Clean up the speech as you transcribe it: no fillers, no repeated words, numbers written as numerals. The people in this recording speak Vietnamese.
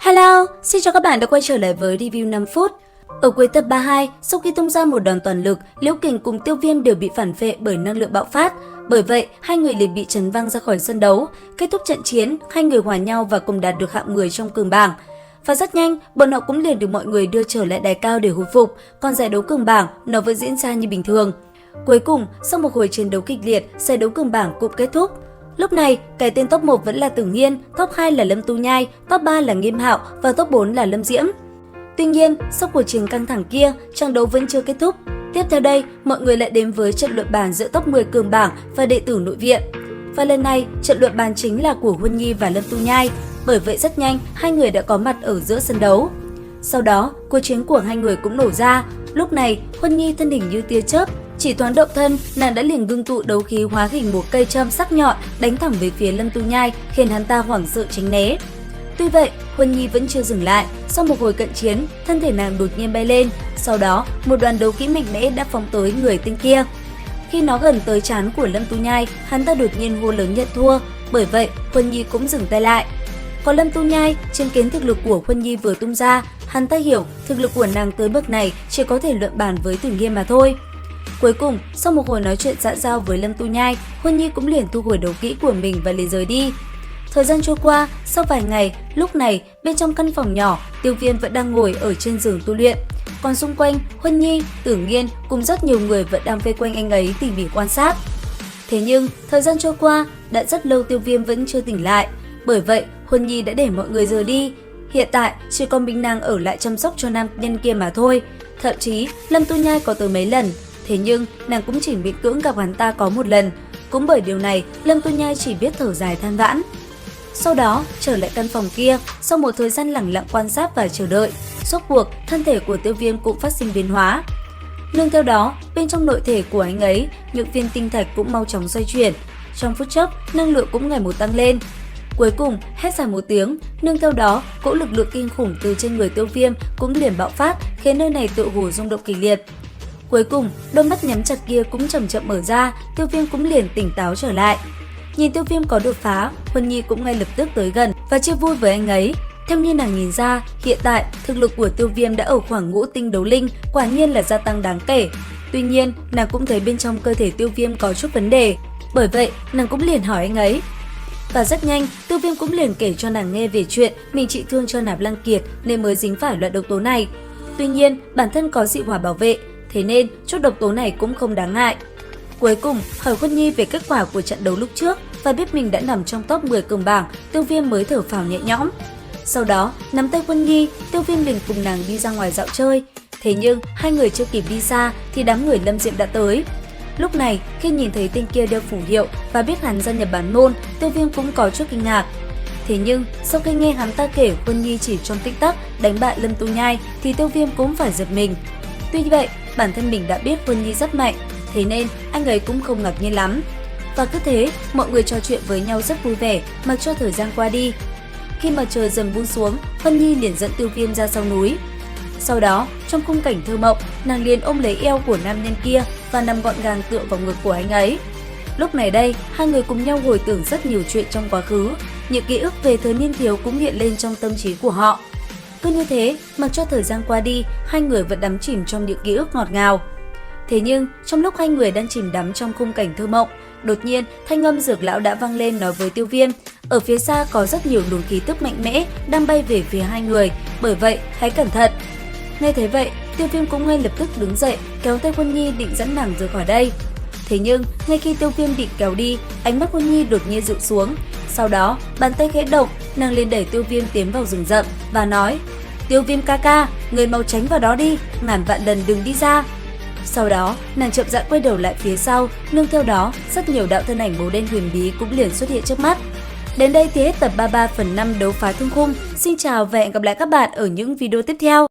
Hello, xin chào các bạn đã quay trở lại với review 5 phút. Ở cuối tập 32, sau khi tung ra một đòn toàn lực, Liễu Kình cùng Tiêu Viêm đều bị phản phệ bởi năng lượng bạo phát. Bởi vậy, hai người liền bị trấn văng ra khỏi sân đấu. Kết thúc trận chiến, hai người hòa nhau và cùng đạt được hạng 10 trong cường bảng. Và rất nhanh, bọn họ cũng liền được mọi người đưa trở lại đài cao để hồi phục, còn giải đấu cường bảng nó vẫn diễn ra như bình thường. Cuối cùng, sau một hồi chiến đấu kịch liệt, giải đấu cường bảng cũng kết thúc. Lúc này, cái tên top 1 vẫn là Tử Nghiên, top 2 là Lâm Tu Nhai, top 3 là Nghiêm Hạo và top 4 là Lâm Diễm. Tuy nhiên, sau cuộc chiến căng thẳng kia, trận đấu vẫn chưa kết thúc. Tiếp theo đây, mọi người lại đến với trận luận bàn giữa top 10 cường bảng và đệ tử nội viện. Và lần này, trận luận bàn chính là của Huân Nhi và Lâm Tu Nhai, bởi vậy rất nhanh hai người đã có mặt ở giữa sân đấu. Sau đó, cuộc chiến của hai người cũng nổ ra. Lúc này, Huân Nhi thân hình như tia chớp, chỉ thoáng động thân, nàng đã liền ngưng tụ đấu khí hóa hình một cây châm sắc nhọn đánh thẳng về phía Lâm Tu Nhai, khiến hắn ta hoảng sợ tránh né. Tuy vậy, Huân Nhi vẫn chưa dừng lại, sau một hồi cận chiến, thân thể nàng đột nhiên bay lên, sau đó một đoàn đấu khí mạnh mẽ đã phóng tới người tên kia. Khi nó gần tới trán của Lâm Tu Nhai, hắn ta đột nhiên hô lớn nhận thua, bởi vậy Huân Nhi cũng dừng tay lại. Còn Lâm Tu Nhai, chứng kiến thực lực của Huân Nhi vừa tung ra, hắn ta hiểu thực lực của nàng tới bậc này chỉ có thể luận bàn với Tử Nghiên mà thôi. Cuối cùng, sau một hồi nói chuyện xã giao với Lâm Tu Nhai, Huân Nhi cũng liền thu hồi đấu kỹ của mình và liền rời đi. Thời gian trôi qua, sau vài ngày, lúc này bên trong căn phòng nhỏ, Tiêu Viêm vẫn đang ngồi ở trên giường tu luyện. Còn xung quanh, Huân Nhi, Tử Nghiên cùng rất nhiều người vẫn đang vây quanh anh ấy tỉ mỉ quan sát. Thế nhưng, thời gian trôi qua, đã rất lâu Tiêu Viêm vẫn chưa tỉnh lại. Bởi vậy, Huân Nhi đã để mọi người rời đi. Hiện tại, chỉ còn mình nàng ở lại chăm sóc cho nam nhân kia mà thôi. Thậm chí, Lâm Tu Nhai có tới mấy lần. Thế nhưng, nàng cũng chỉ miễn cưỡng gặp hắn ta có một lần. Cũng bởi điều này, Lâm Tu Nhai chỉ biết thở dài than vãn. Sau đó, trở lại căn phòng kia, sau một thời gian lẳng lặng quan sát và chờ đợi, rốt cuộc, thân thể của Tiêu Viêm cũng phát sinh biến hóa. Nương theo đó, bên trong nội thể của anh ấy, những viên tinh thạch cũng mau chóng xoay chuyển. Trong phút chốc, năng lượng cũng ngày một tăng lên. Cuối cùng, hét dài một tiếng, nương theo đó, cỗ lực lượng kinh khủng từ trên người Tiêu Viêm cũng liền bạo phát, khiến nơi này tựa hồ rung động kịch liệt. Cuối cùng, đôi mắt nhắm chặt kia cũng chậm chậm mở ra, Tiêu Viêm cũng liền tỉnh táo trở lại. Nhìn Tiêu Viêm có đột phá, Huân Nhi cũng ngay lập tức tới gần và chia vui với anh ấy. Theo như nàng nhìn ra, hiện tại thực lực của Tiêu Viêm đã ở khoảng ngũ tinh đấu linh, quả nhiên là gia tăng đáng kể. Tuy nhiên, nàng cũng thấy bên trong cơ thể Tiêu Viêm có chút vấn đề, bởi vậy nàng cũng liền hỏi anh ấy. Và rất nhanh, Tiêu Viêm cũng liền kể cho nàng nghe về chuyện mình trị thương cho Nạp Lăng Kiệt nên mới dính phải loại độc tố này. Tuy nhiên, bản thân có dị hỏa bảo vệ, thế nên chút độc tố này cũng không đáng ngại. Cuối cùng, hỏi Huân Nhi về kết quả của trận đấu lúc trước và biết mình đã nằm trong top 10 cường bảng, Tiêu Viêm mới thở phào nhẹ nhõm. Sau đó, nắm tay Huân Nhi, Tiêu Viêm liền cùng nàng đi ra ngoài dạo chơi. Thế nhưng, hai người chưa kịp đi xa thì đám người Lâm Diệm đã tới. Lúc này, khi nhìn thấy tên kia đeo phù hiệu và biết hắn gia nhập bản môn, Tiêu Viêm cũng có chút kinh ngạc. Thế nhưng, sau khi nghe hắn ta kể Huân Nhi chỉ trong tích tắc đánh bại Lâm Tu Nhai thì Tiêu Viêm cũng phải giật mình. Tuy vậy, bản thân mình đã biết Huân Nhi rất mạnh, thế nên anh ấy cũng không ngạc nhiên lắm. Và cứ thế, mọi người trò chuyện với nhau rất vui vẻ, mặc cho thời gian qua đi. Khi mà trời dần buông xuống, Huân Nhi liền dẫn Tiêu Viêm ra sau núi. Sau đó, trong khung cảnh thơ mộng, nàng liền ôm lấy eo của nam nhân kia và nằm gọn gàng tựa vào ngực của anh ấy. Lúc này đây, hai người cùng nhau hồi tưởng rất nhiều chuyện trong quá khứ, những ký ức về thời niên thiếu cũng hiện lên trong tâm trí của họ. Cứ như thế, mặc cho thời gian qua đi, hai người vẫn đắm chìm trong những ký ức ngọt ngào. Thế nhưng, trong lúc hai người đang chìm đắm trong khung cảnh thơ mộng, đột nhiên thanh âm Dược Lão đã vang lên nói với Tiêu Viêm, ở phía xa có rất nhiều luồng khí tức mạnh mẽ đang bay về phía hai người, bởi vậy hãy cẩn thận. Nghe thấy vậy, Tiêu Viêm cũng ngay lập tức đứng dậy, kéo tay Huân Nhi định dẫn nàng rời khỏi đây. Thế nhưng, ngay khi Tiêu Viêm định kéo đi, ánh mắt Huân Nhi đột nhiên dịu xuống. Sau đó, bàn tay khẽ động, nàng liền đẩy Tiêu Viêm tiến vào rừng rậm và nói: "Tiêu Viêm ca ca, người mau tránh vào đó đi, ngàn vạn lần đừng đi ra." Sau đó, nàng chậm rãi quay đầu lại phía sau, nương theo đó, rất nhiều đạo thân ảnh màu đen huyền bí cũng liền xuất hiện trước mắt. Đến đây thì hết tập 33/5 đấu phá thương khung. Xin chào và hẹn gặp lại các bạn ở những video tiếp theo.